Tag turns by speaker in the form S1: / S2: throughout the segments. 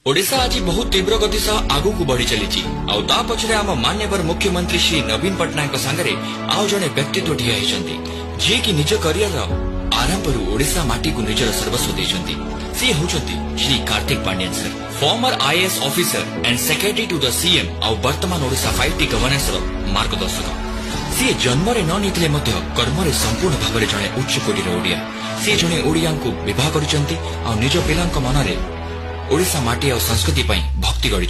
S1: ओडिशा आज बहुत तीव्र गति सह आगु को बढ़ी चली आ पछरे आम मान्यवर मुख्यमंत्री श्री नवीन पट्टनायक सांगे आउ जड़े व्यक्तित्व ठिया होती जी की निज करियर आरंभ ओडिशा माटी को निजर सर्वस्व देते सी होचंती Shri Kartik Pandian sir former IAS officer and secretary to the CM आ वर्तमान ओडिशा 5T गवर्नेंस मार्गदर्शक सी जन्म न नीतिले कर्म संपूर्ण भाव में जड़े उच्च कोटीर ओडिया सी जड़े ओडिया को विवाह कर निज पिला मनरे ओडिशा माटी और संस्कृति भक्ति गढ़ी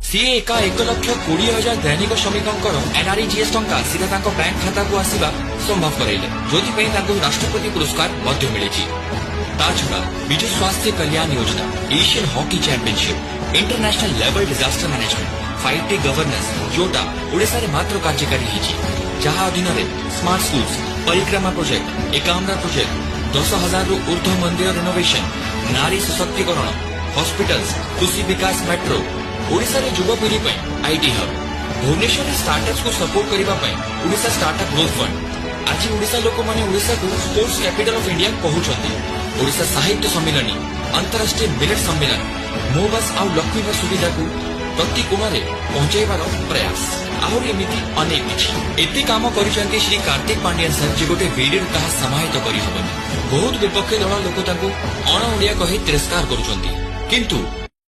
S1: सी एका 1,20,000 दैनिक श्रमिकों एनआरईजीएस टंका सीधा बैंक खाता को आसवा संभव कराइले जो राष्ट्रपति पुरस्कार मिली छड़ा विजु स्वास्थ्य Kalyan Yojana Asian hockey championship international level disaster management 5T governance जोटा ओडिशा रे मात्र कार्यकारी होती जहां अधीन स्मार्ट स्कूल्स परिक्रमा प्रोजेक्ट एकाम्रा प्रोजेक्ट 10,000 रु ऊर्ध्व मंदिर रिनोवेशन नारी सशक्तिकरण हॉस्पिटल्स कृषि विकास मेट्रो ओडिशा रे युवपीढ़ी आईटी हब भुवनेश्वर स्टार्टअप्स को सपोर्ट करने ओडिशा स्टार्टअप ग्रोथ फंड आज ओडिशा लोक माने ओडिशा को स्पोर्ट्स कैपिटल ऑफ इंडिया कहउछंती ओडिशा साहित्य सम्मेलनी अंतरराष्ट्रीय मिलेट सम्मेलन मो बस आ लक्ष्मी बस सुविधा को प्रति कोण पहुंचाइबार प्रयास आहरी एमती अनेक किछि एते काम करिसंती श्री कार्तिक पांड्यन सर जे गोटे वीडियो कहा समाहित करि हबनी बहुत विपक्ष दल लोक तांको अण ओडिया कहि तिरस्कार करूछंती किंतु